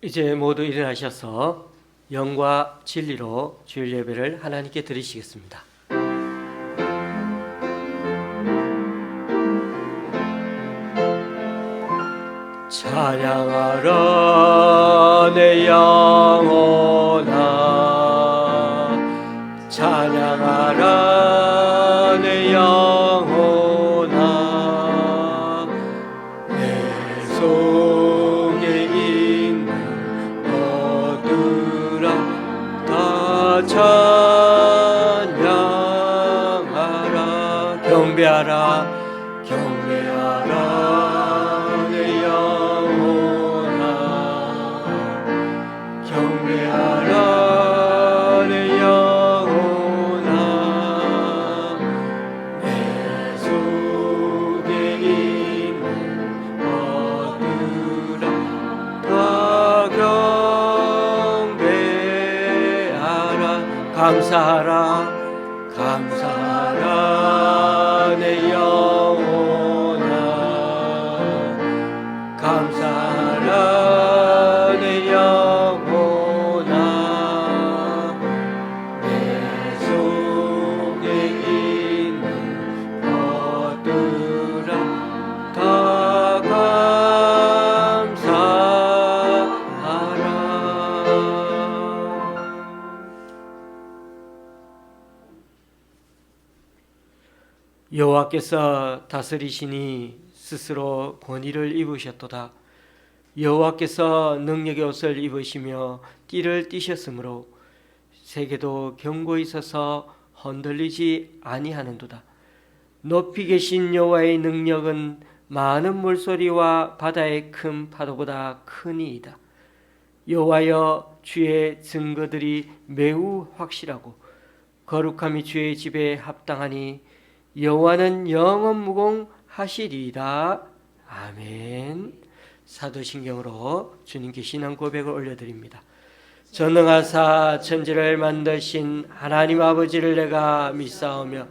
이제 모두 일어나셔서 영과 진리로 주일 예배를 하나님께 드리시겠습니다. 찬양하라 내 영혼아, 찬양하라 내 영혼아, 내 속에 있는 것들아 다 찬양하라. 경배하라 경배하라 내 영혼아, 경배하라 내 영혼아, 내 속에 있는 것들아 다 경배하라. 감사하라 감사하라 내 영혼아, 감사하라 내 영혼아, 내 속에 있는 것들아 다 감사하라. 여호와께서 다스리시니 스스로 권위를 입으셨도다. 여호와께서 능력의 옷을 입으시며 띠를 띠셨으므로 세계도 견고히 서서 흔들리지 아니하는도다. 높이 계신 여호와의 능력은 많은 물소리와 바다의 큰 파도보다 크니이다. 여호와여, 주의 증거들이 매우 확실하고 거룩함이 주의 집에 합당하니 여호와는 영원 무궁하시리이다. 아멘. 사도신경으로 주님께 신앙 고백을 올려드립니다. 전능하사 천지를 만드신 하나님 아버지를 내가 믿사오며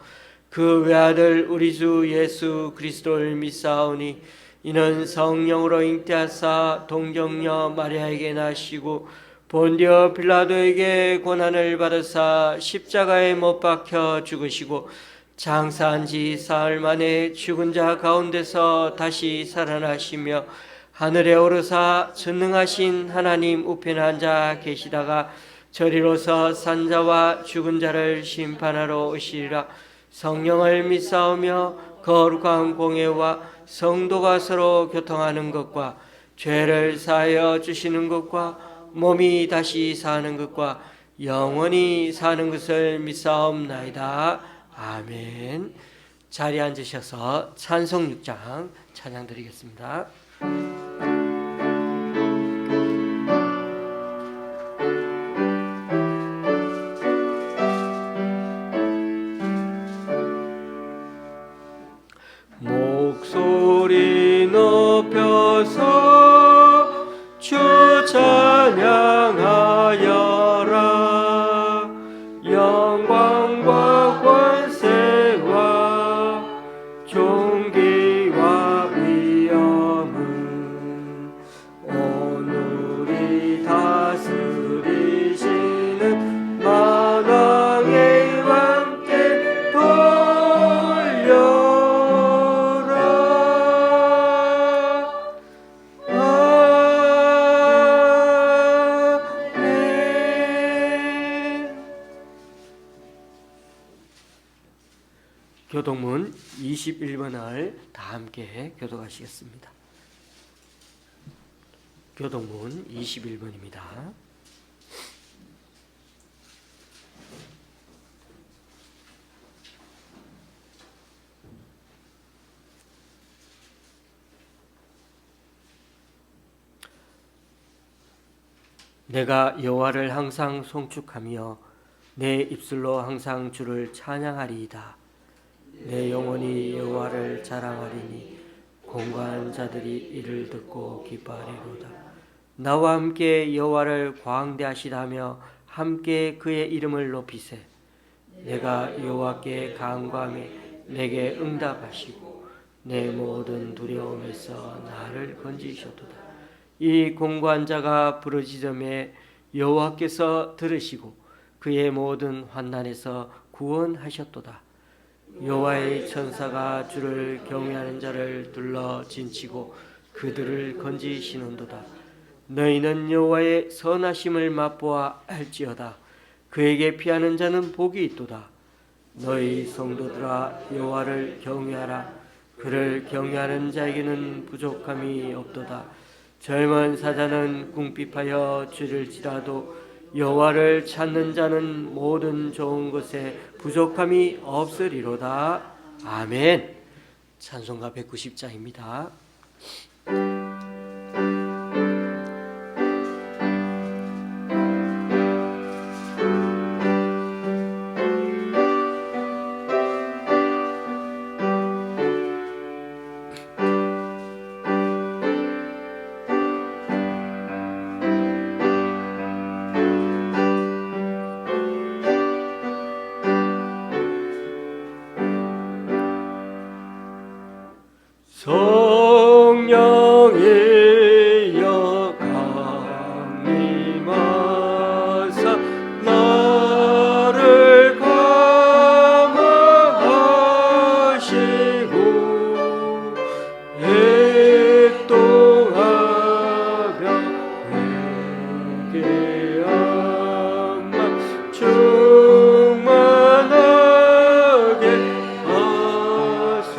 그 외아들 우리 주 예수 그리스도를 믿사오니 이는 성령으로 잉태하사 동정녀 마리아에게 나시고 본디오 빌라도에게 고난을 받으사 십자가에 못 박혀 죽으시고 장사한 지 사흘 만에 죽은 자 가운데서 다시 살아나시며 하늘에 오르사 전능하신 하나님 우편에 앉아 계시다가 저리로서 산자와 죽은 자를 심판하러 오시리라. 성령을 믿사오며 거룩한 공예와 성도가 서로 교통하는 것과 죄를 사하여 주시는 것과 몸이 다시 사는 것과 영원히 사는 것을 믿사옵나이다. 아멘. 자리에 앉으셔서 찬송 6장 찬양 드리겠습니다. 목소리 높여서 주 찬양하여라. 영광과 권세와 존귀와 위엄은 오늘이 다스리시는 만왕의 왕께 돌려라. 아멘. 교독문 21번을 다 함께 교독하시겠습니다. 교독문 21번입니다. 내가 여호와를 항상 송축하며 내 입술로 항상 주를 찬양하리이다. 내 영혼이 여호와를 자랑하리니 공고한 자들이 이를 듣고 기뻐하리로다. 나와 함께 여호와를 광대하시다며 함께 그의 이름을 높이세. 내가 여호와께 간구하며 내게 응답하시고 내 모든 두려움에서 나를 건지셨도다. 이 공고한 자가 부르짖음에 여호와께서 들으시고 그의 모든 환난에서 구원하셨도다. 여호와의 천사가 주를 경외하는 자를 둘러 진치고 그들을 건지시는도다. 너희는 여호와의 선하심을 맛보아 알지어다. 그에게 피하는 자는 복이 있도다. 너희 성도들아 여호와를 경외하라. 그를 경외하는 자에게는 부족함이 없도다. 젊은 사자는 궁핍하여 줄일지라도 여호와를 찾는 자는 모든 좋은 것에 부족함이 없으리로다. 아멘. 찬송가 190장입니다. 성령이여 강림하사 나를 감화하시고 애통하며 회개함만 충만하게 하소서.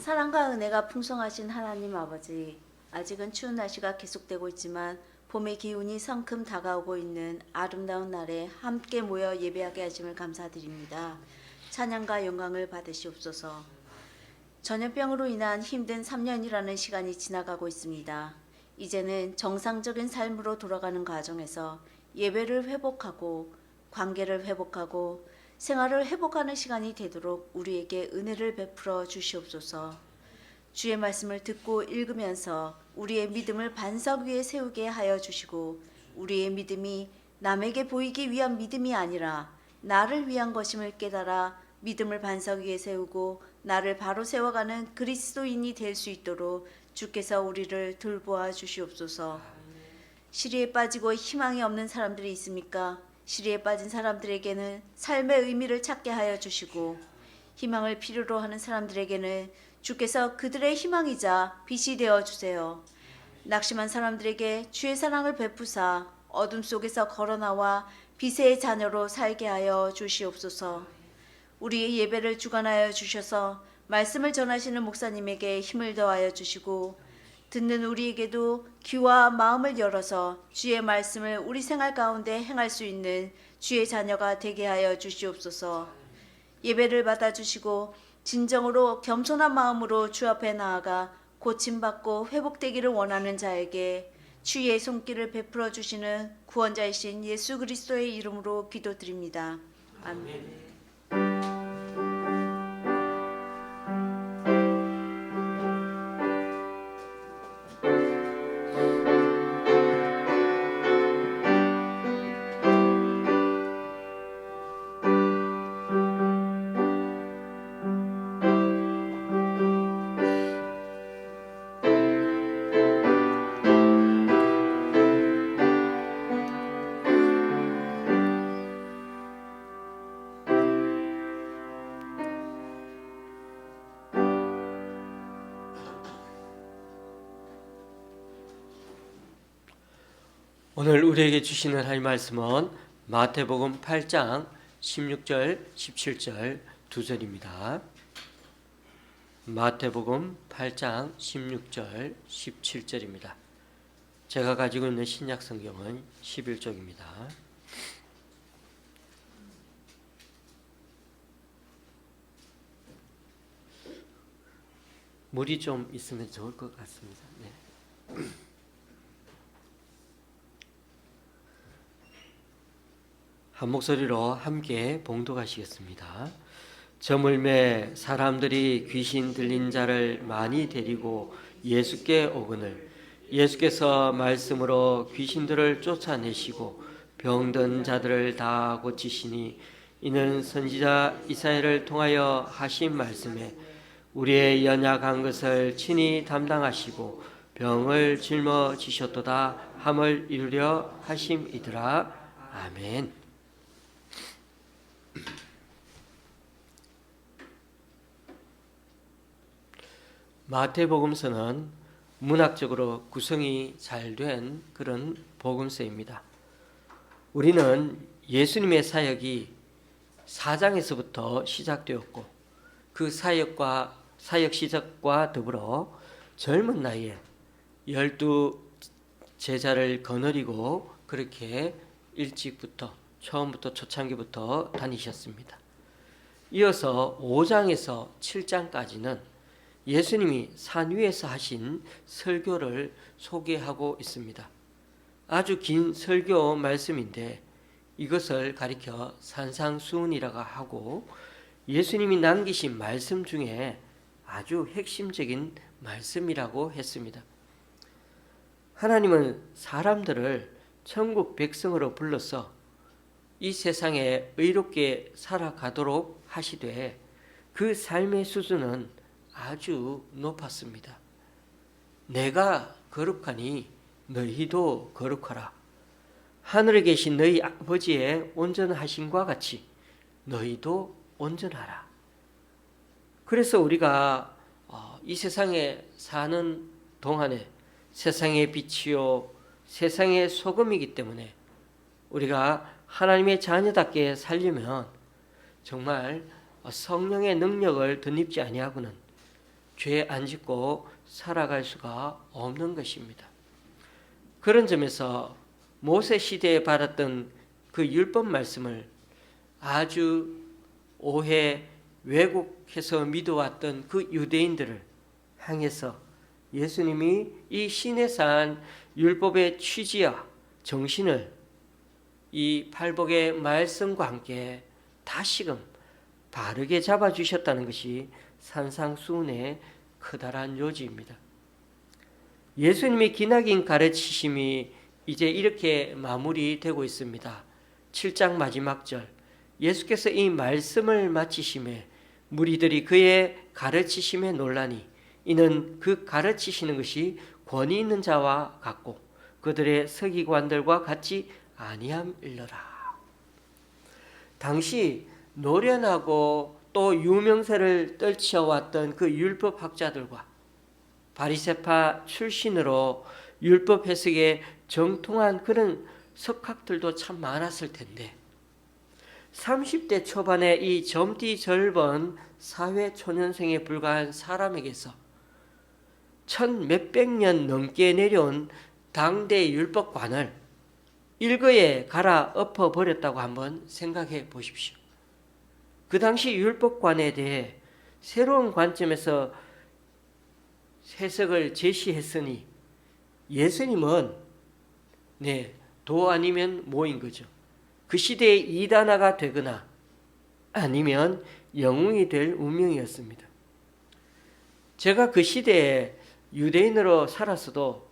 사랑과 은혜가 풍성하신 하나님 아버지, 아직은 추운 날씨가 계속되고 있지만 봄의 기운이 성큼 다가오고 있는 아름다운 날에 함께 모여 예배하게 하심을 감사드립니다. 찬양과 영광을 받으시옵소서. 전염병으로 인한 힘든 3년이라는 시간이 지나가고 있습니다. 이제는 정상적인 삶으로 돌아가는 과정에서 예배를 회복하고 관계를 회복하고 생활을 회복하는 시간이 되도록 우리에게 은혜를 베풀어 주시옵소서. 주의 말씀을 듣고 읽으면서 우리의 믿음을 반석 위에 세우게 하여 주시고 우리의 믿음이 남에게 보이기 위한 믿음이 아니라 나를 위한 것임을 깨달아 믿음을 반석 위에 세우고 나를 바로 세워가는 그리스도인이 될 수 있도록 주께서 우리를 돌보아 주시옵소서. 시리에 빠지고 희망이 없는 사람들이 있습니까? 시리에 빠진 사람들에게는 삶의 의미를 찾게 하여 주시고 희망을 필요로 하는 사람들에게는 주께서 그들의 희망이자 빛이 되어 주세요. 낙심한 사람들에게 주의 사랑을 베푸사 어둠 속에서 걸어나와 빛의 자녀로 살게 하여 주시옵소서. 우리의 예배를 주관하여 주셔서 말씀을 전하시는 목사님에게 힘을 더하여 주시고 듣는 우리에게도 귀와 마음을 열어서 주의 말씀을 우리 생활 가운데 행할 수 있는 주의 자녀가 되게 하여 주시옵소서. 예배를 받아주시고 진정으로 겸손한 마음으로 주 앞에 나아가 고침받고 회복되기를 원하는 자에게 주의 손길을 베풀어 주시는 구원자이신 예수 그리스도의 이름으로 기도드립니다. 아멘. 오늘 우리에게 주시는 하나님 말씀은 마태복음 8장 16절, 17절 두 절입니다. 마태복음 8장 16절, 17절입니다. 제가 가지고 있는 신약 성경은 11쪽입니다. 물이 좀 있으면 좋을 것 같습니다. 네. 한 목소리로 함께 봉독하시겠습니다. 저물매 사람들이 귀신 들린 자를 많이 데리고 예수께 오거늘 예수께서 말씀으로 귀신들을 쫓아내시고 병든 자들을 다 고치시니 이는 선지자 이사야를 통하여 하신 말씀에 우리의 연약한 것을 친히 담당하시고 병을 짊어지셨도다 함을 이루려 하심이더라. 아멘. 마태복음서는 문학적으로 구성이 잘 된 그런 복음서입니다. 우리는 예수님의 사역이 4장에서부터 시작되었고 그 사역 시작과 더불어 젊은 나이에 12 제자를 거느리고 그렇게 일찍부터 처음부터 초창기부터 다니셨습니다. 이어서 5장에서 7장까지는 예수님이 산 위에서 하신 설교를 소개하고 있습니다. 아주 긴 설교 말씀인데 이것을 가리켜 산상수훈이라고 하고 예수님이 남기신 말씀 중에 아주 핵심적인 말씀이라고 했습니다. 하나님은 사람들을 천국 백성으로 불러서 이 세상에 의롭게 살아가도록 하시되 그 삶의 수준은 아주 높았습니다. 내가 거룩하니 너희도 거룩하라. 하늘에 계신 너희 아버지의 온전하심과 같이 너희도 온전하라. 그래서 우리가 이 세상에 사는 동안에 세상의 빛이요 세상의 소금이기 때문에 우리가 하나님의 자녀답게 살려면 정말 성령의 능력을 덧입지 아니하고는 죄 안 짓고 살아갈 수가 없는 것입니다. 그런 점에서 모세 시대에 받았던 그 율법 말씀을 아주 오해 왜곡해서 믿어왔던 그 유대인들을 향해서 예수님이 이 시내산 율법의 취지와 정신을 이 팔복의 말씀과 함께 다시금 바르게 잡아주셨다는 것이 산상수훈의 커다란 요지입니다. 예수님의 기나긴 가르치심이 이제 이렇게 마무리되고 있습니다. 7장 마지막 절, 예수께서 이 말씀을 마치심에 무리들이 그의 가르치심에 놀라니 이는 그 가르치시는 것이 권위 있는 자와 같고 그들의 서기관들과 같지 아니함일러라. 당시 노련하고 또 유명세를 떨쳐왔던 그 율법 학자들과 바리새파 출신으로 율법 해석에 정통한 그런 석학들도 참 많았을 텐데 30대 초반의 이 젊디 젊은 사회 초년생에 불과한 사람에게서 천 몇백 년 넘게 내려온 당대 율법관을 일거에 갈아엎어 버렸다고 한번 생각해 보십시오. 그 당시 율법관에 대해 새로운 관점에서 해석을 제시했으니 예수님은 도 아니면 뭐인 거죠. 그 시대의 이단화가 되거나 아니면 영웅이 될 운명이었습니다. 제가 그 시대에 유대인으로 살았어도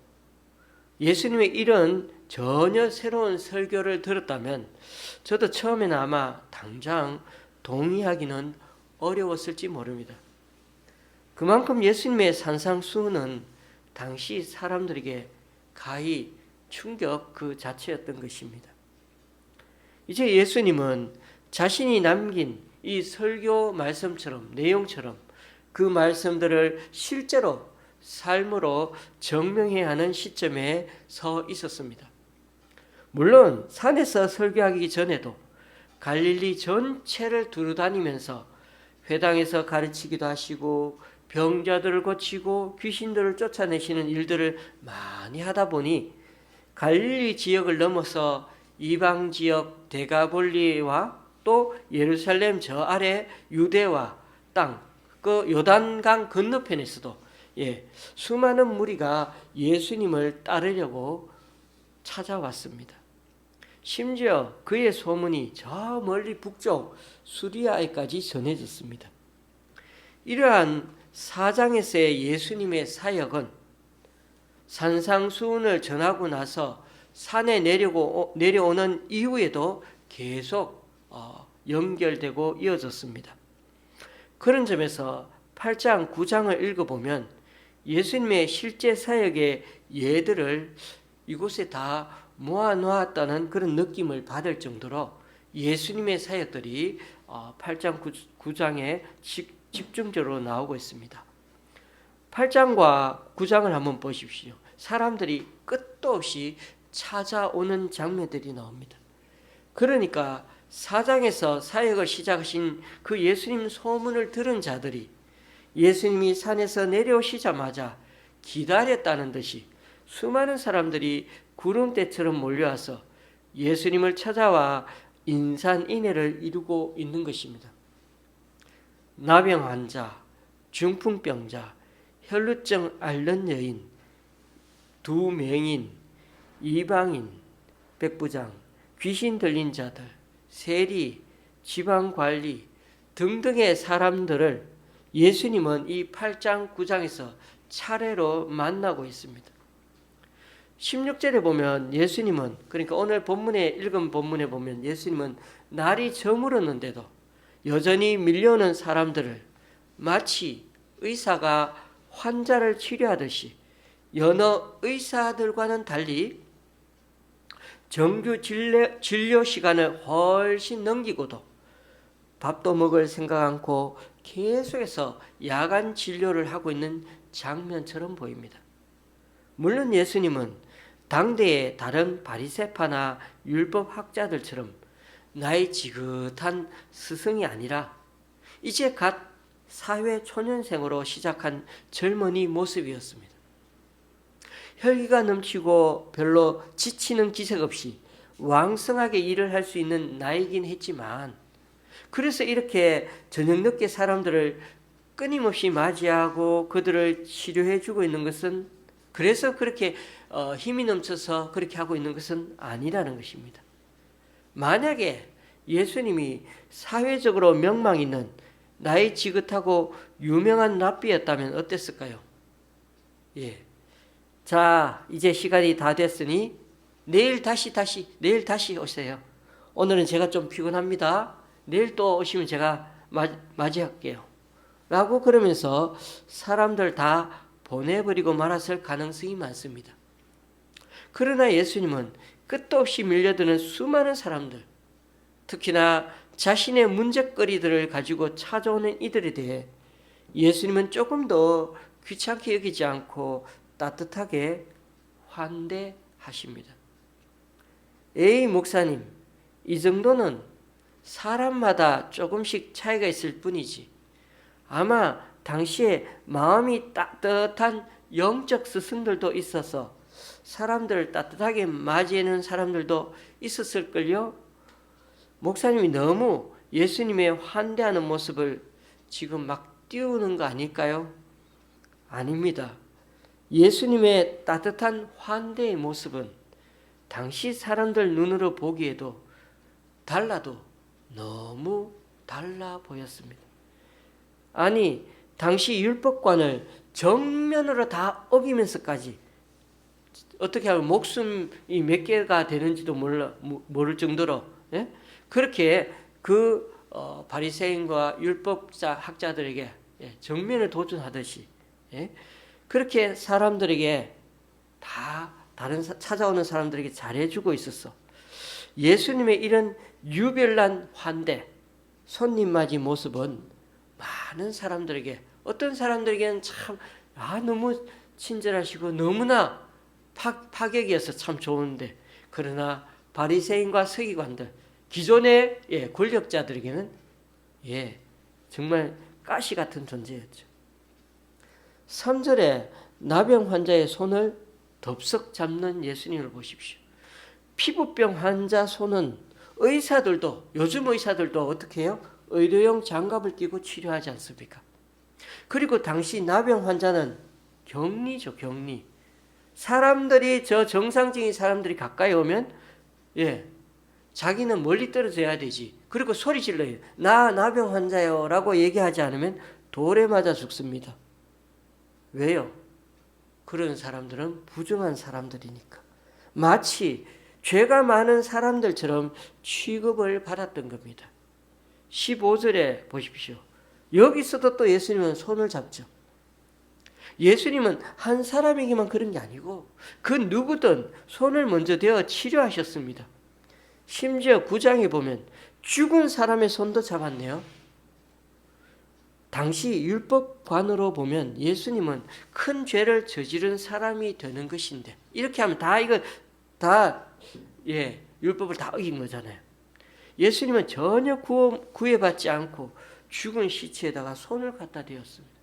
예수님의 이런 전혀 새로운 설교를 들었다면 저도 처음에는 아마 당장 동의하기는 어려웠을지 모릅니다. 그만큼 예수님의 산상수훈은 당시 사람들에게 가히 충격 그 자체였던 것입니다. 이제 예수님은 자신이 남긴 이 설교 말씀처럼 내용처럼 그 말씀들을 실제로 삶으로 증명해야 하는 시점에 서 있었습니다. 물론 산에서 설교하기 전에도 갈릴리 전체를 두루다니면서 회당에서 가르치기도 하시고 병자들을 고치고 귀신들을 쫓아내시는 일들을 많이 하다 보니 갈릴리 지역을 넘어서 이방 지역 데가볼리와 또 예루살렘 저 아래 유대와 땅, 그 요단강 건너편에서도 수많은 무리가 예수님을 따르려고 찾아왔습니다. 심지어 그의 소문이 저 멀리 북쪽 수리아에까지 전해졌습니다. 이러한 사장에서의 예수님의 사역은 산상수훈을 전하고 나서 산에 내려오는 이후에도 계속 연결되고 이어졌습니다. 그런 점에서 8장, 9장을 읽어보면 예수님의 실제 사역의 예들을 이곳에 다 모아놓았다는 그런 느낌을 받을 정도로 예수님의 사역들이 8장, 9장에 집중적으로 나오고 있습니다. 8장과 9장을 한번 보십시오. 사람들이 끝도 없이 찾아오는 장면들이 나옵니다. 그러니까 4장에서 사역을 시작하신 그 예수님 소문을 들은 자들이 예수님이 산에서 내려오시자마자 기다렸다는 듯이 수많은 사람들이 구름대처럼 몰려와서 예수님을 찾아와 인산인해를 이루고 있는 것입니다. 나병 환자, 중풍병자, 혈루증 앓는 여인, 두 맹인, 이방인, 백부장, 귀신 들린 자들, 세리, 지방관리 등등의 사람들을 예수님은 이 8장, 9장에서 차례로 만나고 있습니다. 16절에 보면 예수님은, 그러니까 오늘 본문에 읽은 본문에 보면 예수님은 날이 저물었는데도 여전히 밀려오는 사람들을 마치 의사가 환자를 치료하듯이 여러 의사들과는 달리 정규 진료 시간을 훨씬 넘기고도 밥도 먹을 생각 않고 계속해서 야간 진료를 하고 있는 장면처럼 보입니다. 물론 예수님은 당대의 다른 바리새파나 율법학자들처럼 나이 지긋한 스승이 아니라 이제 갓 사회 초년생으로 시작한 젊은이 모습이었습니다. 혈기가 넘치고 별로 지치는 기색 없이 왕성하게 일을 할 수 있는 나이긴 했지만, 그래서 이렇게 저녁 늦게 사람들을 끊임없이 맞이하고 그들을 치료해 주고 있는 것은, 그래서 그렇게 힘이 넘쳐서 그렇게 하고 있는 것은 아니라는 것입니다. 만약에 예수님이 사회적으로 명망 있는 나이 지긋하고 유명한 랍비였다면 어땠을까요? 예. 자, 이제 시간이 다 됐으니 내일 다시 오세요. 오늘은 제가 좀 피곤합니다. 내일 또 오시면 제가 맞이할게요. 라고 그러면서 사람들 다 보내버리고 말았을 가능성이 많습니다. 그러나 예수님은 끝도 없이 밀려드는 수많은 사람들, 특히나 자신의 문제거리들을 가지고 찾아오는 이들에 대해 예수님은 조금 더 귀찮게 여기지 않고 따뜻하게 환대하십니다. 에이 목사님, 이 정도는 사람마다 조금씩 차이가 있을 뿐이지, 아마 당시에 마음이 따뜻한 영적 스승들도 있어서 사람들을 따뜻하게 맞이하는 사람들도 있었을걸요. 목사님이 너무 예수님의 환대하는 모습을 지금 막 띄우는 거 아닐까요? 아닙니다. 예수님의 따뜻한 환대의 모습은 당시 사람들 눈으로 보기에도 달라도 너무 달라 보였습니다. 아니, 당시 율법관을 정면으로 다 어기면서까지, 어떻게 하면 목숨이 몇 개가 되는지도 모를 정도로, 예? 그렇게 그 바리새인과 율법자 학자들에게 정면에 도전하듯이, 예? 그렇게 사람들에게 다 다른 찾아오는 사람들에게 잘해주고 있었어. 예수님의 이런 유별난 환대, 손님 맞이 모습은 많은 사람들에게, 어떤 사람들에게는 참 너무 친절하시고 너무나 파격이어서 참 좋은데, 그러나 바리새인과 서기관들, 기존의 권력자들에게는 정말 가시 같은 존재였죠. 3절에 나병 환자의 손을 덥석 잡는 예수님을 보십시오. 피부병 환자 손은 의사들도, 요즘 의사들도 어떻게 해요? 의료용 장갑을 끼고 치료하지 않습니까? 그리고 당시 나병 환자는 격리죠, 격리. 사람들이, 저 정상적인 사람들이 가까이 오면 자기는 멀리 떨어져야 되지. 그리고 소리 질러요. 나 나병 환자요 라고 얘기하지 않으면 돌에 맞아 죽습니다. 왜요? 그런 사람들은 부정한 사람들이니까. 마치 죄가 많은 사람들처럼 취급을 받았던 겁니다. 15절에 보십시오. 여기서도 또 예수님은 손을 잡죠. 예수님은 한 사람에게만 그런 게 아니고 그 누구든 손을 먼저 대어 치료하셨습니다. 심지어 9장에 보면 죽은 사람의 손도 잡았네요. 당시 율법관으로 보면 예수님은 큰 죄를 저지른 사람이 되는 것인데, 이렇게 하면 율법을 다 어긴 거잖아요. 예수님은 전혀 구애받지 않고 죽은 시체에다가 손을 갖다 대었습니다.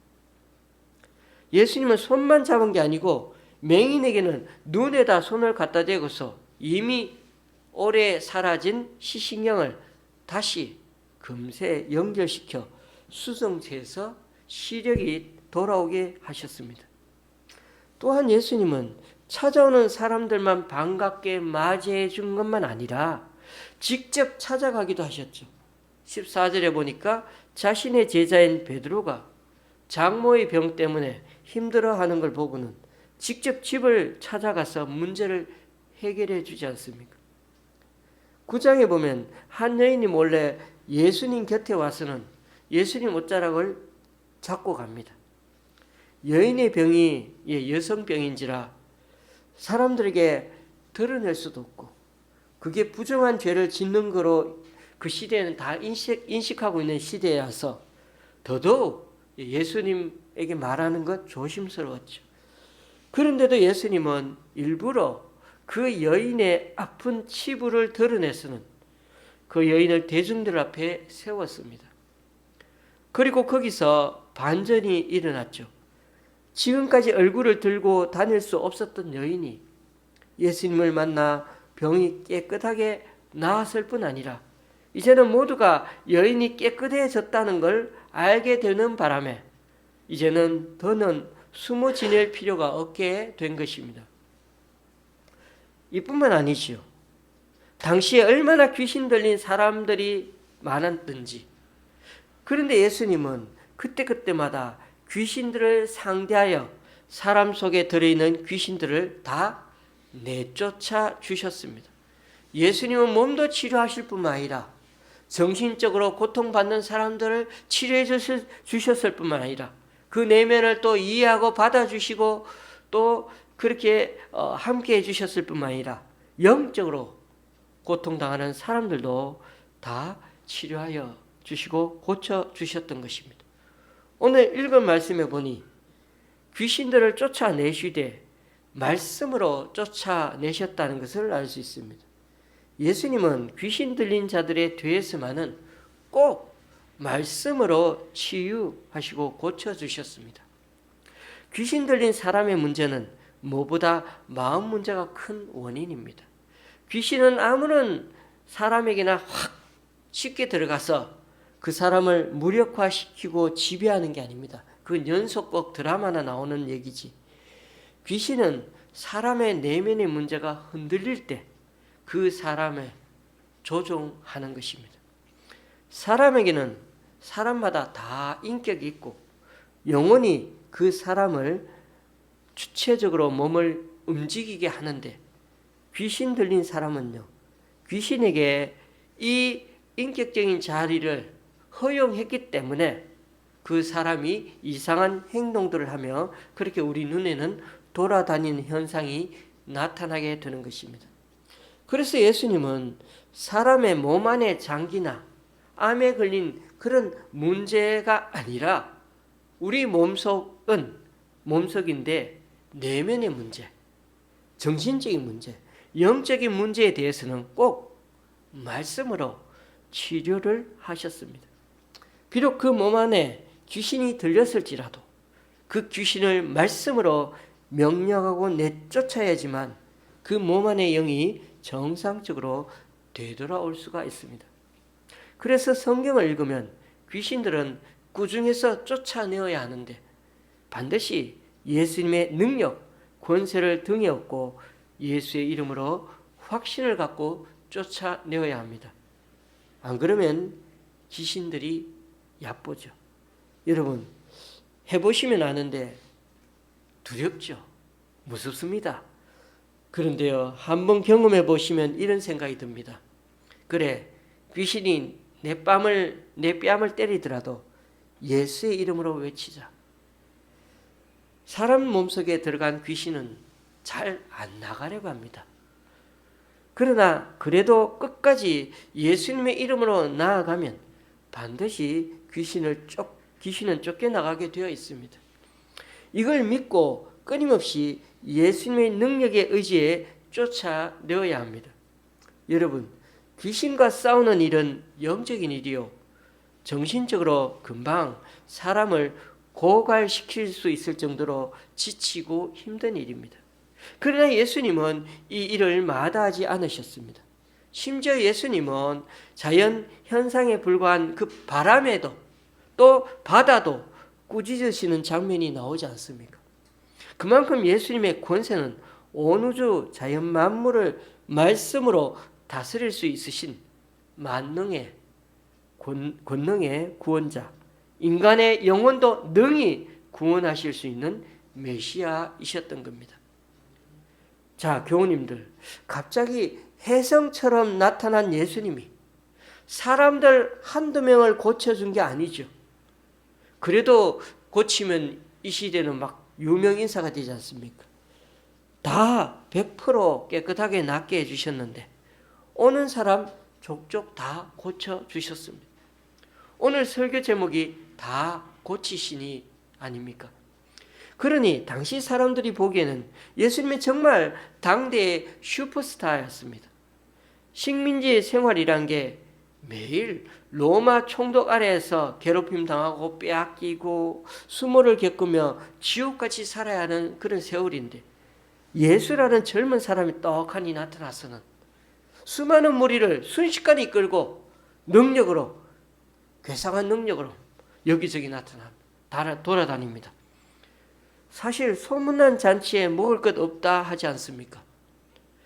예수님은 손만 잡은 게 아니고 맹인에게는 눈에다 손을 갖다 대고서 이미 오래 사라진 시신경을 다시 금세 연결시켜 수정체에서 시력이 돌아오게 하셨습니다. 또한 예수님은 찾아오는 사람들만 반갑게 맞이해 준 것만 아니라 직접 찾아가기도 하셨죠. 14절에 보니까 자신의 제자인 베드로가 장모의 병 때문에 힘들어하는 걸 보고는 직접 집을 찾아가서 문제를 해결해 주지 않습니까? 9장에 보면 한 여인이 몰래 예수님 곁에 와서는 예수님 옷자락을 잡고 갑니다. 여인의 병이 여성병인지라 사람들에게 드러낼 수도 없고, 그게 부정한 죄를 짓는 거로 그 시대에는 다 인식하고 있는 시대여서 더더욱 예수님에게 말하는 것 조심스러웠죠. 그런데도 예수님은 일부러 그 여인의 아픈 치부를 드러내서는 그 여인을 대중들 앞에 세웠습니다. 그리고 거기서 반전이 일어났죠. 지금까지 얼굴을 들고 다닐 수 없었던 여인이 예수님을 만나 병이 깨끗하게 나았을 뿐 아니라 이제는 모두가 여인이 깨끗해졌다는 걸 알게 되는 바람에 이제는 더는 숨어 지낼 필요가 없게 된 것입니다. 이뿐만 아니지요. 당시에 얼마나 귀신 들린 사람들이 많았든지. 그런데 예수님은 그때그때마다 귀신들을 상대하여 사람 속에 들어있는 귀신들을 다 내쫓아 주셨습니다. 예수님은 몸도 치료하실 뿐만 아니라 정신적으로 고통받는 사람들을 치료해 주셨을 뿐만 아니라 그 내면을 또 이해하고 받아주시고 또 그렇게 함께 해주셨을 뿐만 아니라 영적으로 고통당하는 사람들도 다 치료하여 주시고 고쳐주셨던 것입니다. 오늘 읽은 말씀에 보니 귀신들을 쫓아내시되 말씀으로 쫓아내셨다는 것을 알 수 있습니다. 예수님은 귀신 들린 자들에 대해서만은 꼭 말씀으로 치유하시고 고쳐주셨습니다. 귀신 들린 사람의 문제는 무엇보다 마음 문제가 큰 원인입니다. 귀신은 아무런 사람에게나 확 쉽게 들어가서 그 사람을 무력화시키고 지배하는 게 아닙니다. 그건 연속극 드라마나 나오는 얘기지. 귀신은 사람의 내면의 문제가 흔들릴 때 그 사람을 조종하는 것입니다. 사람에게는 사람마다 다 인격이 있고 영혼이 그 사람을 주체적으로 몸을 움직이게 하는데 귀신 들린 사람은요, 귀신에게 이 인격적인 자리를 허용했기 때문에 그 사람이 이상한 행동들을 하며 그렇게 우리 눈에는 돌아다니는 현상이 나타나게 되는 것입니다. 그래서 예수님은 사람의 몸 안의 장기나 암에 걸린 그런 문제가 아니라 우리 몸속인데 내면의 문제, 정신적인 문제, 영적인 문제에 대해서는 꼭 말씀으로 치료를 하셨습니다. 비록 그 몸 안에 귀신이 들렸을지라도 그 귀신을 말씀으로 명령하고 내쫓아야지만 그 몸 안의 영이 정상적으로 되돌아올 수가 있습니다. 그래서 성경을 읽으면 귀신들은 꾸중해서 쫓아내어야 하는데 반드시 예수님의 능력, 권세를 등에 업고 예수의 이름으로 확신을 갖고 쫓아내어야 합니다. 안 그러면 귀신들이 얕보죠. 여러분 해보시면 아는데 두렵죠. 무섭습니다. 그런데요, 한번 경험해 보시면 이런 생각이 듭니다. 그래, 귀신이 내 뺨을 때리더라도 예수의 이름으로 외치자. 사람 몸속에 들어간 귀신은 잘 안 나가려고 합니다. 그러나 그래도 끝까지 예수님의 이름으로 나아가면 반드시 귀신은 쫓겨나가게 되어 있습니다. 이걸 믿고 끊임없이 예수님의 능력에 의지해 쫓아내어야 합니다. 여러분, 귀신과 싸우는 일은 영적인 일이요, 정신적으로 금방 사람을 고갈시킬 수 있을 정도로 지치고 힘든 일입니다. 그러나 예수님은 이 일을 마다하지 않으셨습니다. 심지어 예수님은 자연 현상에 불과한 그 바람에도 또 바다도 꾸짖으시는 장면이 나오지 않습니까? 그만큼 예수님의 권세는 온 우주 자연 만물을 말씀으로 다스릴 수 있으신 만능의 권능의 구원자, 인간의 영혼도 능히 구원하실 수 있는 메시아이셨던 겁니다. 자, 교우님들, 갑자기 혜성처럼 나타난 예수님이 사람들 한두 명을 고쳐준 게 아니죠. 그래도 고치면 이 시대는 막 유명 인사가 되지 않습니까? 다 100% 깨끗하게 낫게 해주셨는데 오는 사람 족족 다 고쳐주셨습니다. 오늘 설교 제목이 다 고치시니 아닙니까? 그러니 당시 사람들이 보기에는 예수님이 정말 당대의 슈퍼스타였습니다. 식민지 생활이란 게 매일 로마 총독 아래에서 괴롭힘 당하고 빼앗기고 수모를 겪으며 지옥같이 살아야 하는 그런 세월인데 예수라는 젊은 사람이 떡하니 나타나서는 수많은 무리를 순식간에 이끌고 능력으로, 괴상한 능력으로 여기저기 돌아다닙니다. 사실 소문난 잔치에 먹을 것 없다 하지 않습니까?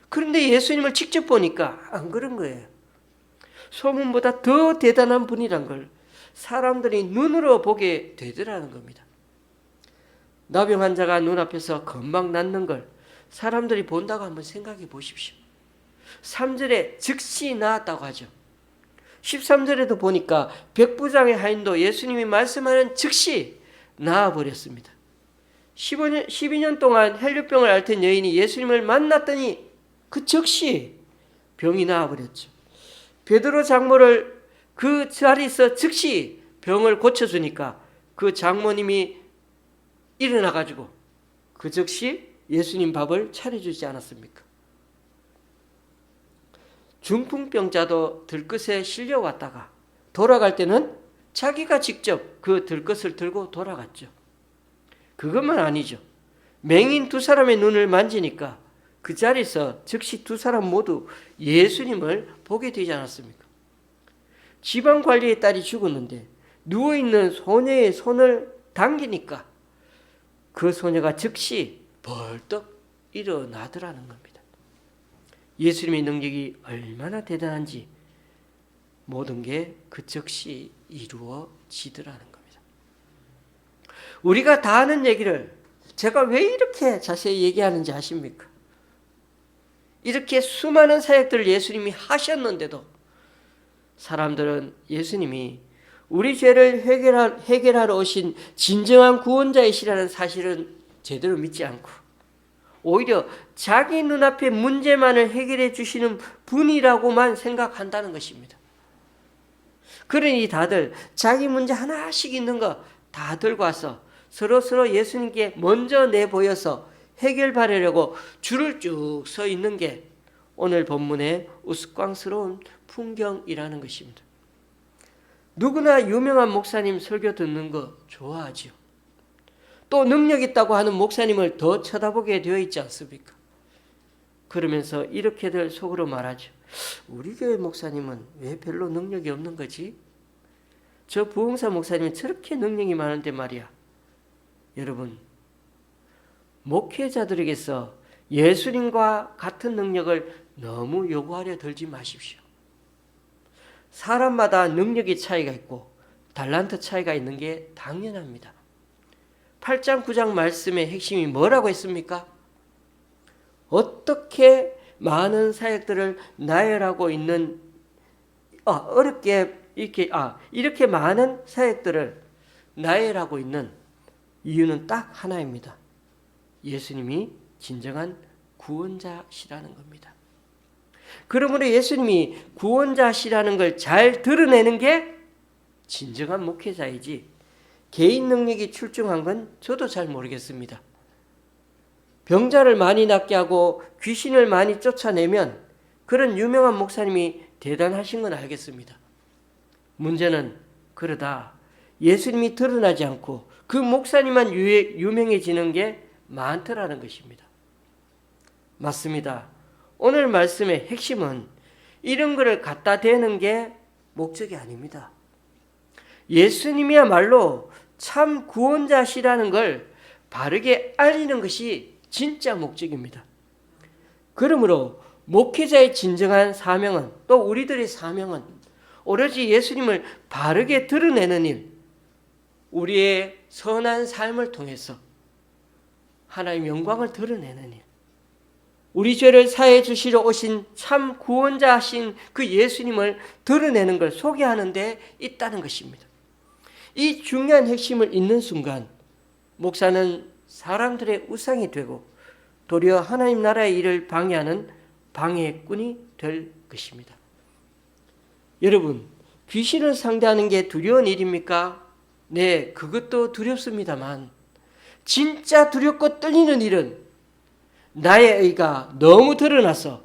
그런데 예수님을 직접 보니까 안 그런 거예요. 소문보다 더 대단한 분이란 걸 사람들이 눈으로 보게 되더라는 겁니다. 나병 환자가 눈앞에서 금방 낫는 걸 사람들이 본다고 한번 생각해 보십시오. 3절에 즉시 나았다고 하죠. 13절에도 보니까 백부장의 하인도 예수님이 말씀하는 즉시 나아버렸습니다. 12년 동안 혈류병을 앓던 여인이 예수님을 만났더니 그 즉시 병이 나아버렸죠. 베드로 장모를 그 자리에서 즉시 병을 고쳐주니까 그 장모님이 일어나가지고 그 즉시 예수님 밥을 차려주지 않았습니까? 중풍병자도 들것에 실려왔다가 돌아갈 때는 자기가 직접 그 들것을 들고 돌아갔죠. 그것만 아니죠. 맹인 두 사람의 눈을 만지니까 그 자리에서 즉시 두 사람 모두 예수님을 보게 되지 않았습니까? 지방관리의 딸이 죽었는데 누워있는 소녀의 손을 당기니까 그 소녀가 즉시 벌떡 일어나더라는 겁니다. 예수님의 능력이 얼마나 대단한지 모든 게 그 즉시 이루어지더라는 겁니다. 우리가 다 아는 얘기를 제가 왜 이렇게 자세히 얘기하는지 아십니까? 이렇게 수많은 사역들을 예수님이 하셨는데도 사람들은 예수님이 우리 죄를 해결하러 오신 진정한 구원자이시라는 사실은 제대로 믿지 않고 오히려 자기 눈앞의 문제만을 해결해 주시는 분이라고만 생각한다는 것입니다. 그러니 다들 자기 문제 하나씩 있는 거 다 들고 와서 서로 예수님께 먼저 내보여서 해결 받으려고 줄을 쭉 서 있는 게 오늘 본문의 우스꽝스러운 풍경이라는 것입니다. 누구나 유명한 목사님 설교 듣는 거 좋아하죠. 또 능력 있다고 하는 목사님을 더 쳐다보게 되어 있지 않습니까? 그러면서 이렇게들 속으로 말하죠. 우리 교회 목사님은 왜 별로 능력이 없는 거지? 저 부흥사 목사님은 저렇게 능력이 많은데 말이야. 여러분, 목회자들에게서 예수님과 같은 능력을 너무 요구하려 들지 마십시오. 사람마다 능력의 차이가 있고 달란트 차이가 있는 게 당연합니다. 8장 9장 말씀의 핵심이 뭐라고 했습니까? 어떻게 많은 사역들을 나열하고 있는 이렇게 많은 사역들을 나열하고 있는 이유는 딱 하나입니다. 예수님이 진정한 구원자시라는 겁니다. 그러므로 예수님이 구원자시라는 걸 잘 드러내는 게 진정한 목회자이지 개인 능력이 출중한 건 저도 잘 모르겠습니다. 병자를 많이 낫게 하고 귀신을 많이 쫓아내면 그런 유명한 목사님이 대단하신 건 알겠습니다. 문제는 그러다 예수님이 드러나지 않고 그 목사님만 유명해지는 게 많더라는 것입니다. 맞습니다. 오늘 말씀의 핵심은 이런 거를 갖다 대는 게 목적이 아닙니다. 예수님이야말로 참 구원자시라는 걸 바르게 알리는 것이 진짜 목적입니다. 그러므로 목회자의 진정한 사명은 또 우리들의 사명은 오로지 예수님을 바르게 드러내는 일, 우리의 선한 삶을 통해서 하나님의 영광을 드러내는 일, 우리 죄를 사해 주시러 오신 참 구원자하신 그 예수님을 드러내는 걸 소개하는 데 있다는 것입니다. 이 중요한 핵심을 잊는 순간 목사는 사람들의 우상이 되고 도리어 하나님 나라의 일을 방해하는 방해꾼이 될 것입니다. 여러분, 귀신을 상대하는 게 두려운 일입니까? 네, 그것도 두렵습니다만 진짜 두렵고 떨리는 일은 나의 의가 너무 드러나서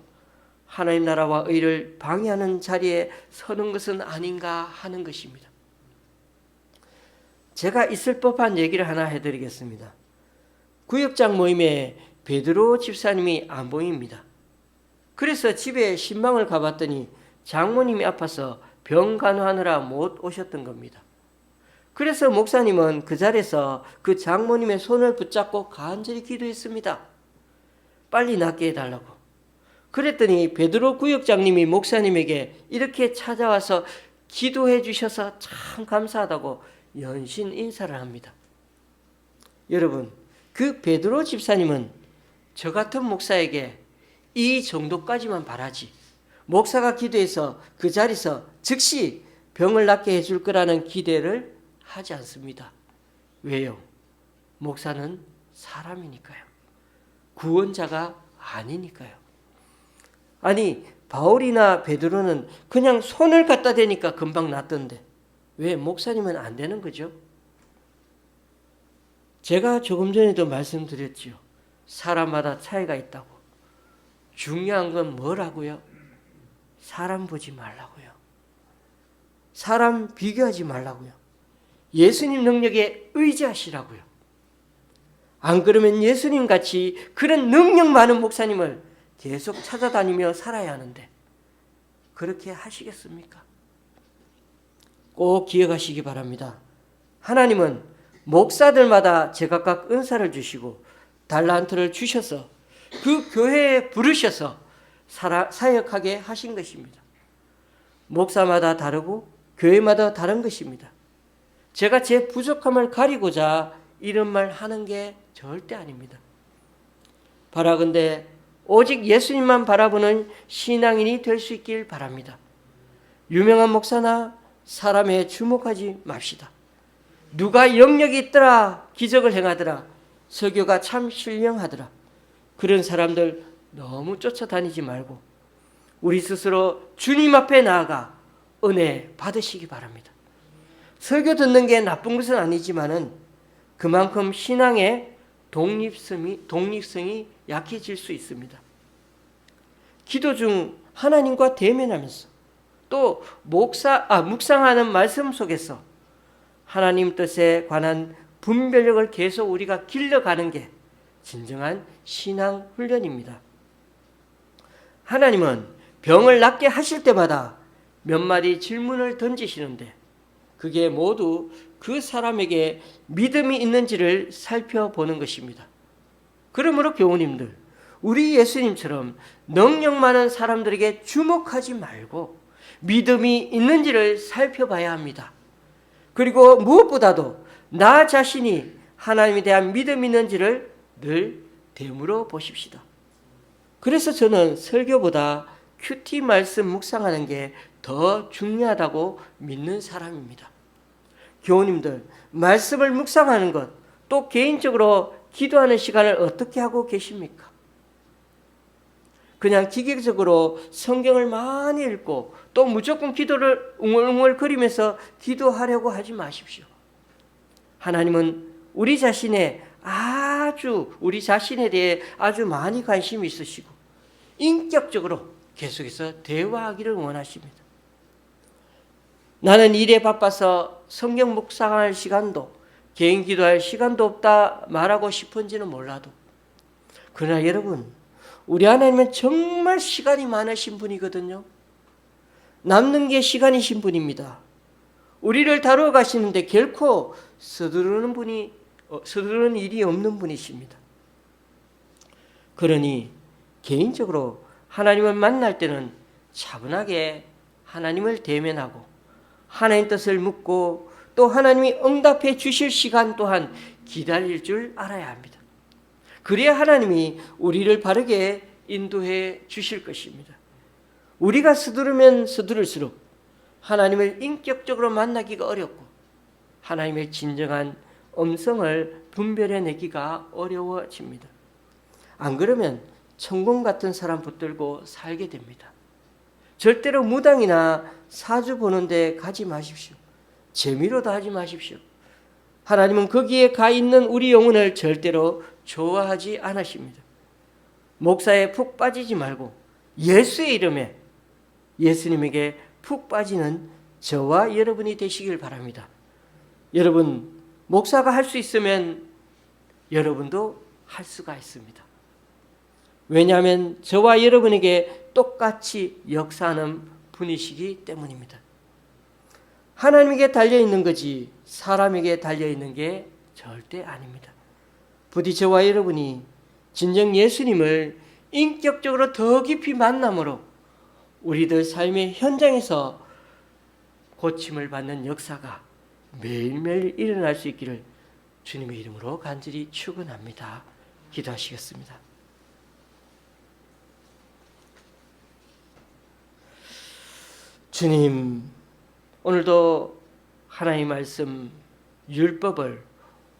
하나님 나라와 의를 방해하는 자리에 서는 것은 아닌가 하는 것입니다. 제가 있을 법한 얘기를 하나 해드리겠습니다. 구역장 모임에 베드로 집사님이 안 보입니다. 그래서 집에 신방을 가봤더니 장모님이 아파서 병 간호하느라 못 오셨던 겁니다. 그래서 목사님은 그 자리에서 그 장모님의 손을 붙잡고 간절히 기도했습니다. 빨리 낫게 해달라고. 그랬더니 베드로 구역장님이 목사님에게 이렇게 찾아와서 기도해 주셔서 참 감사하다고 연신 인사를 합니다. 여러분, 그 베드로 집사님은 저 같은 목사에게 이 정도까지만 바라지, 목사가 기도해서 그 자리에서 즉시 병을 낫게 해줄 거라는 기대를 하지 않습니다. 왜요? 목사는 사람이니까요. 구원자가 아니니까요. 아니, 바울이나 베드로는 그냥 손을 갖다 대니까 금방 낫던데 왜 목사님은 안 되는 거죠? 제가 조금 전에도 말씀드렸지요. 사람마다 차이가 있다고. 중요한 건 뭐라고요? 사람 보지 말라고요. 사람 비교하지 말라고요. 예수님 능력에 의지하시라고요. 안 그러면 예수님 같이 그런 능력 많은 목사님을 계속 찾아다니며 살아야 하는데 그렇게 하시겠습니까? 꼭 기억하시기 바랍니다. 하나님은 목사들마다 제각각 은사를 주시고 달란트를 주셔서 그 교회에 부르셔서 사역하게 하신 것입니다. 목사마다 다르고 교회마다 다른 것입니다. 제가 제 부족함을 가리고자 이런 말 하는 게 절대 아닙니다. 바라건대 오직 예수님만 바라보는 신앙인이 될 수 있길 바랍니다. 유명한 목사나 사람에 주목하지 맙시다. 누가 영역이 있더라, 기적을 행하더라, 설교가 참 신령하더라, 그런 사람들 너무 쫓아다니지 말고 우리 스스로 주님 앞에 나아가 은혜 받으시기 바랍니다. 설교 듣는 게 나쁜 것은 아니지만은 그만큼 신앙의 독립성이 약해질 수 있습니다. 기도 중 하나님과 대면하면서 또 묵상하는 말씀 속에서 하나님 뜻에 관한 분별력을 계속 우리가 길러가는 게 진정한 신앙 훈련입니다. 하나님은 병을 낫게 하실 때마다 몇 마디 질문을 던지시는데 그게 모두 그 사람에게 믿음이 있는지를 살펴보는 것입니다. 그러므로 교우님들, 우리 예수님처럼 능력 많은 사람들에게 주목하지 말고 믿음이 있는지를 살펴봐야 합니다. 그리고 무엇보다도 나 자신이 하나님에 대한 믿음이 있는지를 늘 되물어 보십시다. 그래서 저는 설교보다 큐티 말씀 묵상하는 게 더 중요하다고 믿는 사람입니다. 교우님들, 말씀을 묵상하는 것, 또 개인적으로 기도하는 시간을 어떻게 하고 계십니까? 그냥 기계적으로 성경을 많이 읽고 또 무조건 기도를 웅얼웅얼거리면서 기도하려고 하지 마십시오. 하나님은 우리 자신에 대해 아주 많이 관심이 있으시고 인격적으로 계속해서 대화하기를 원하십니다. 나는 일에 바빠서 성경 묵상할 시간도 개인 기도할 시간도 없다 말하고 싶은지는 몰라도 그러나 여러분, 우리 하나님은 정말 시간이 많으신 분이거든요. 남는 게 시간이신 분입니다. 우리를 다루어 가시는데 결코 서두르는 일이 없는 분이십니다. 그러니 개인적으로 하나님을 만날 때는 차분하게 하나님을 대면하고 하나님 뜻을 묻고 또 하나님이 응답해 주실 시간 또한 기다릴 줄 알아야 합니다. 그래야 하나님이 우리를 바르게 인도해 주실 것입니다. 우리가 서두르면 서두를수록 하나님을 인격적으로 만나기가 어렵고 하나님의 진정한 음성을 분별해내기가 어려워집니다. 안 그러면 천공 같은 사람 붙들고 살게 됩니다. 절대로 무당이나 사주 보는 데 가지 마십시오. 재미로도 하지 마십시오. 하나님은 거기에 가 있는 우리 영혼을 절대로 좋아하지 않으십니다. 목사에 푹 빠지지 말고 예수의 이름에 예수님에게 푹 빠지는 저와 여러분이 되시길 바랍니다. 여러분, 목사가 할 수 있으면 여러분도 할 수가 있습니다. 왜냐하면 저와 여러분에게 똑같이 역사하는 분이시기 때문입니다. 하나님에게 달려있는 거지 사람에게 달려있는 게 절대 아닙니다. 부디 저와 여러분이 진정 예수님을 인격적으로 더 깊이 만남으로 우리들 삶의 현장에서 고침을 받는 역사가 매일매일 일어날 수 있기를 주님의 이름으로 간절히 축원합니다. 기도하시겠습니다. 주님, 오늘도 하나님 말씀 율법을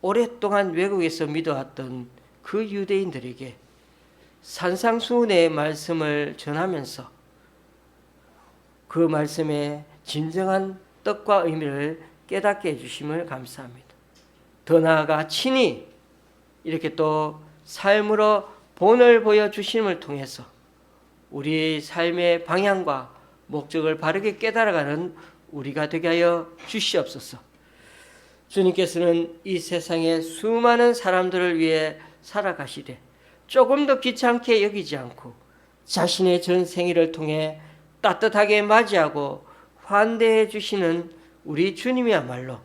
오랫동안 외국에서 믿어왔던 그 유대인들에게 산상수훈의 말씀을 전하면서 그 말씀의 진정한 뜻과 의미를 깨닫게 해주심을 감사합니다. 더 나아가 친히 이렇게 또 삶으로 본을 보여주심을 통해서 우리의 삶의 방향과 목적을 바르게 깨달아가는 우리가 되게 하여 주시옵소서. 주님께서는 이 세상의 수많은 사람들을 위해 살아가시되 조금도 귀찮게 여기지 않고 자신의 전 생애를 통해 따뜻하게 맞이하고 환대해 주시는 우리 주님이야말로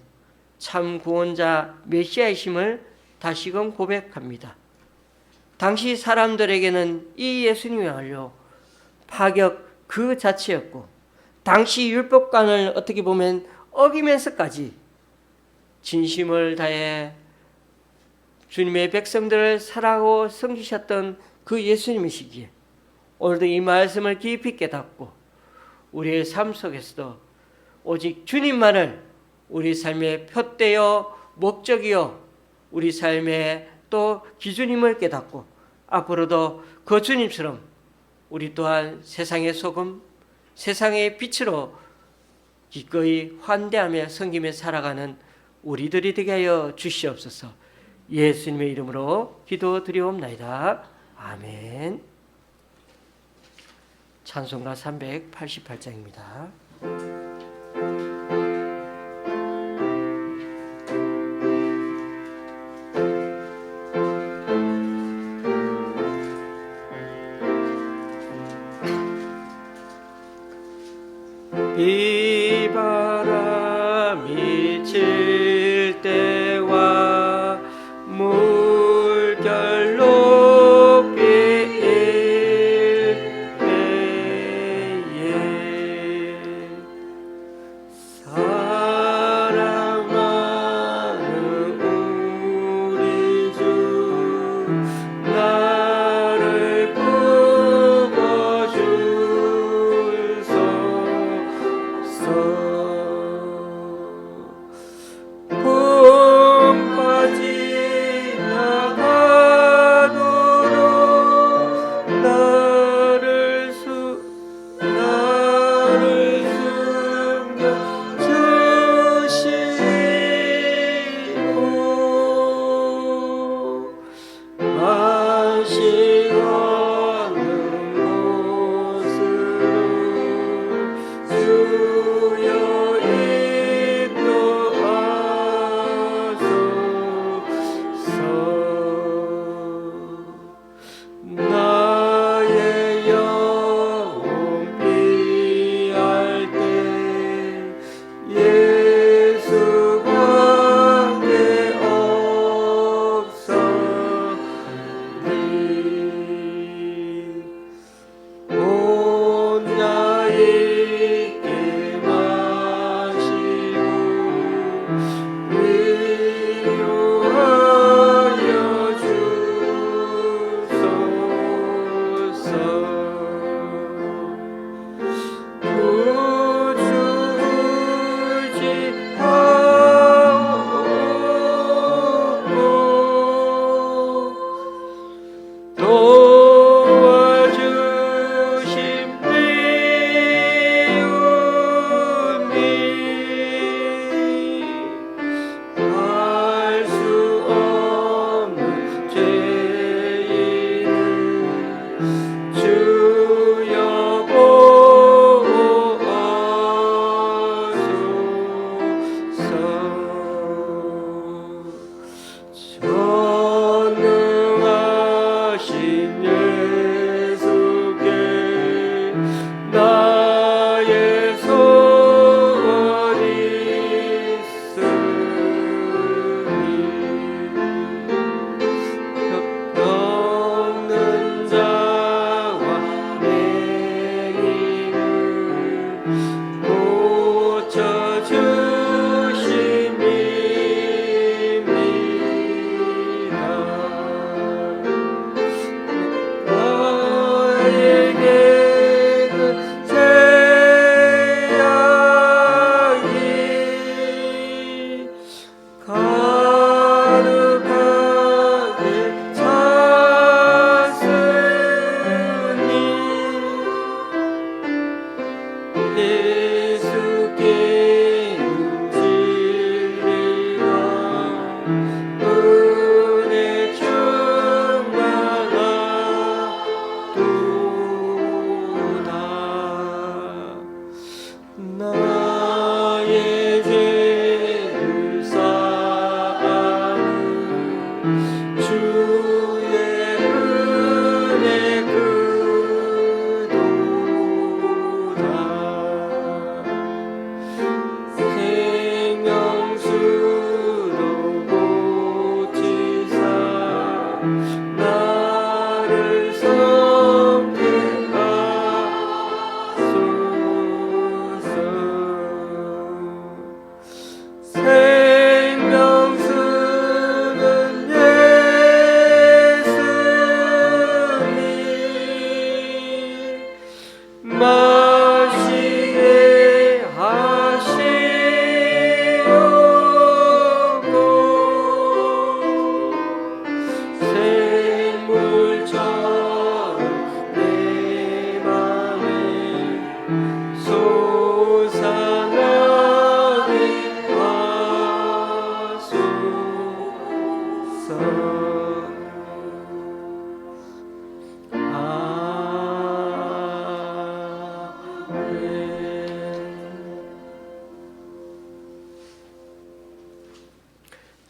참 구원자 메시아이심을 다시금 고백합니다. 당시 사람들에게는 이 예수님이야말로 파격 그 자체였고 당시 율법관을 어떻게 보면 어기면서까지 진심을 다해 주님의 백성들을 사랑하고 섬기셨던 그 예수님이시기에 오늘도 이 말씀을 깊이 깨닫고 우리의 삶 속에서도 오직 주님만을 우리 삶의 표대요 목적이요 우리 삶의 또 기준임을 깨닫고 앞으로도 그 주님처럼 우리 또한 세상의 소금, 세상의 빛으로 기꺼이 환대하며 섬기며 살아가는 우리들이 되게 하여 주시옵소서. 예수님의 이름으로 기도드리옵나이다. 아멘. 찬송가 388장입니다. 비바람이 칠 때와 물결 높일 때에 사랑하는 우리 주 나를 부어주소서.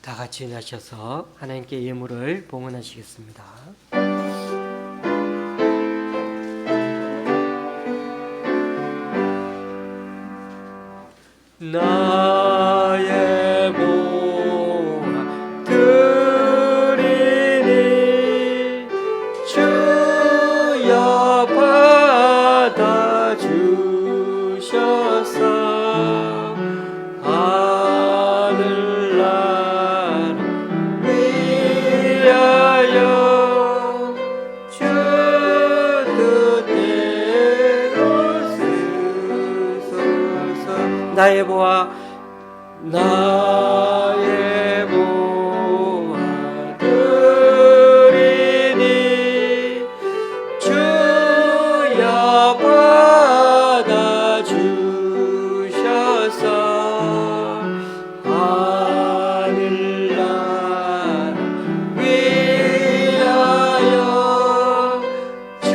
다 같이 일어나셔서 하나님께 예물을 봉헌하시겠습니다. 나의 보화 드리니 주여 받아주셔서 하늘나라 위하여 주 뜻대로 쓰소서. 나의 보화 드리니 주여 받아주셔서 하늘나라 위하여 주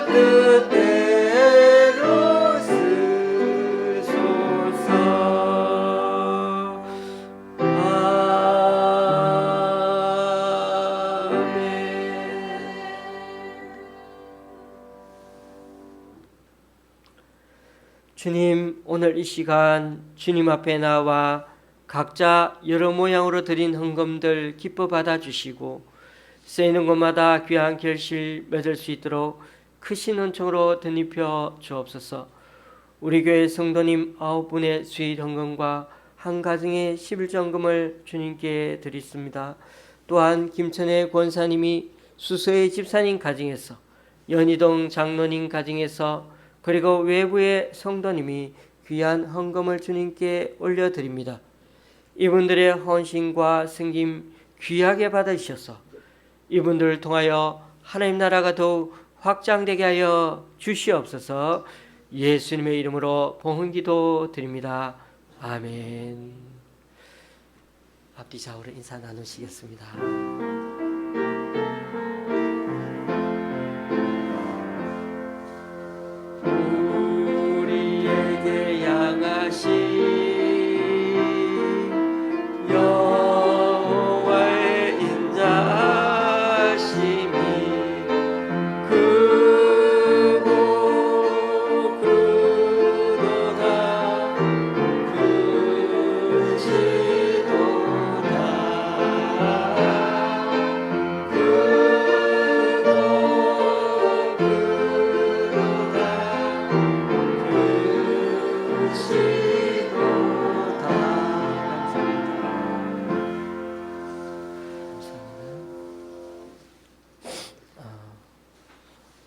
뜻대로 쓰소서. 아멘. 주님, 오늘 이 시간 주님 앞에 나와 각자 여러 모양으로 드린 헌금들 기뻐 받아주시고 쓰이는 곳마다 귀한 결실 맺을 수 있도록 크신 은총으로 덧입혀 주옵소서. 우리 교회 성도님 9분의 수일 헌금과 한 가정의 11전금을 주님께 드리습니다. 또한 김천의 권사님이 수서의 집사님 가정에서, 연희동 장로님 가정에서, 그리고 외부의 성도님이 귀한 헌금을 주님께 올려드립니다. 이분들의 헌신과 섬김 귀하게 받으셔서 이분들을 통하여 하나님 나라가 더욱 확장되게 하여 주시옵소서. 예수님의 이름으로 봉헌기도 드립니다. 아멘. 앞뒤 좌우로 인사 나누시겠습니다. 우리에게 양하신 여호와의 인자심이 크고 크도다 크시도다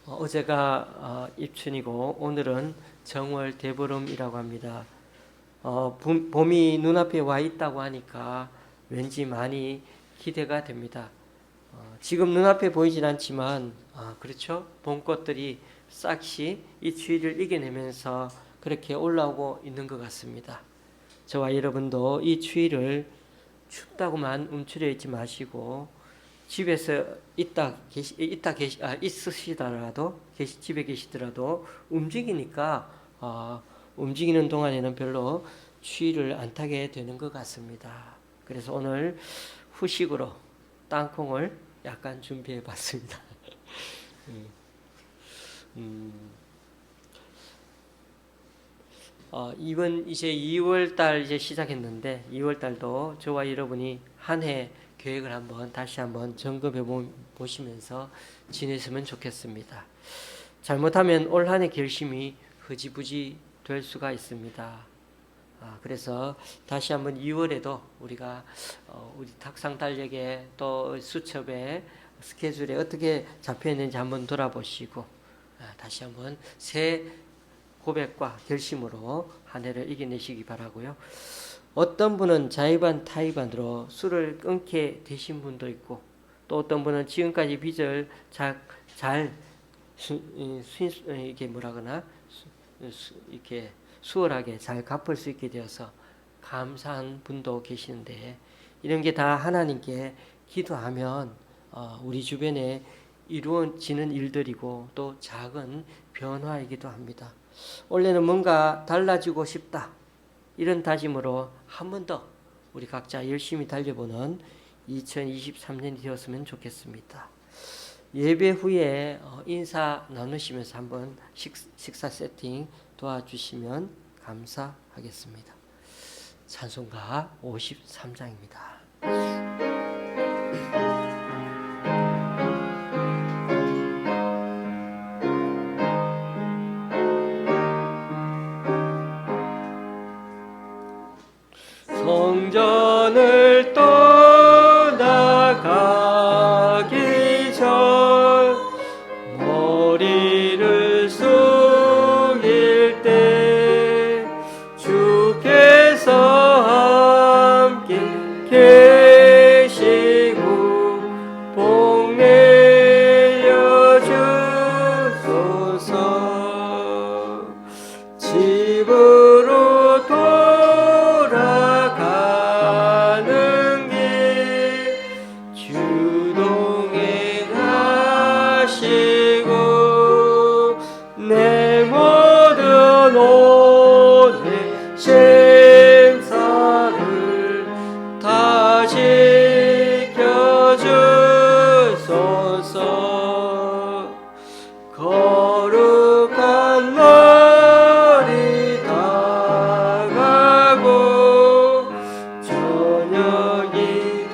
어제가 입춘이고 오늘은 정월 대보름이라고 합니다. 봄이 눈앞에 와 있다고 하니까 왠지 많이 기대가 됩니다. 지금 눈앞에 보이진 않지만 그렇죠? 봄꽃들이 싹시 이 추위를 이겨내면서 그렇게 올라오고 있는 것 같습니다. 저와 여러분도 이 추위를 춥다고만 움츠려 있지 마시고 집에서 있으시더라도 집에 계시더라도 움직이니까 움직이는 동안에는 별로 추위를 안 타게 되는 것 같습니다. 그래서 오늘 후식으로 땅콩을 약간 준비해 봤습니다. 이번 이제 2월 달 이제 시작했는데 2월 달도 저와 여러분이 한 해 계획을 다시 한번 점검해 보시면서 지냈으면 좋겠습니다. 잘못하면 올 한 해 결심이 흐지부지 될 수가 있습니다. 그래서 다시 한번 2월에도 우리가 우리 탁상 달력에 또 수첩에 스케줄에 어떻게 잡혀 있는지 한번 돌아보시고 다시 한번 새 고백과 결심으로 한 해를 이겨내시기 바라고요. 어떤 분은 자의반 타의반으로 술을 끊게 되신 분도 있고 또 어떤 분은 지금까지 빚을 이렇게 수월하게 잘 갚을 수 있게 되어서 감사한 분도 계시는데 이런 게 다 하나님께 기도하면 우리 주변에 이루어지는 일들이고 또 작은 변화이기도 합니다. 올해는 뭔가 달라지고 싶다. 이런 다짐으로 한 번 더 우리 각자 열심히 달려보는 2023년이 되었으면 좋겠습니다. 예배 후에 인사 나누시면서 한번 식사 세팅 도와주시면 감사하겠습니다. 찬송가 53장입니다. 성전을 떠나가기 전 머리를 숙일 때 주께서 함께 계시고 복 내려 주소서. 집으로 돌아가는 길 주동에 가시고 내 모든 오늘 심사를 다 지켜주소서. 거룩한 날이 다가고 저녁이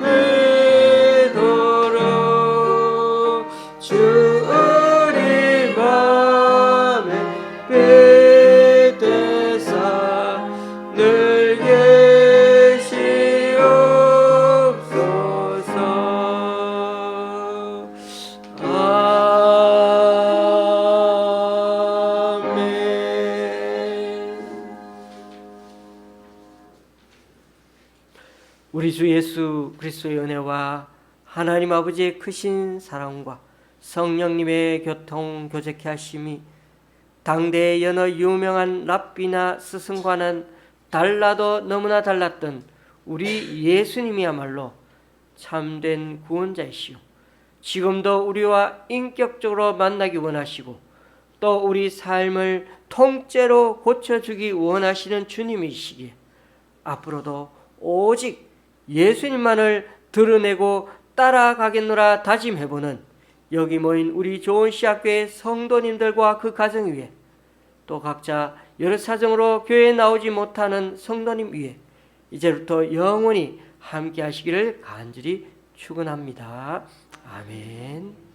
되도록 주 우리 맘에 빛되사 늘 계시옵소서. 우리 주 예수 그리스도의 은혜와 하나님 아버지의 크신 사랑과 성령님의 교통 교제케 하심이 당대의 여러 유명한 랍비나 스승과는 달라도 너무나 달랐던 우리 예수님이야말로 참된 구원자이시오. 지금도 우리와 인격적으로 만나기 원하시고 또 우리 삶을 통째로 고쳐주기 원하시는 주님이시기에 앞으로도 오직 예수님만을 드러내고 따라가겠노라 다짐해보는 여기 모인 우리 좋은시학교의 성도님들과 그 가정 위에 또 각자 여러 사정으로 교회에 나오지 못하는 성도님 위에 이제부터 영원히 함께 하시기를 간절히 축원합니다. 아멘.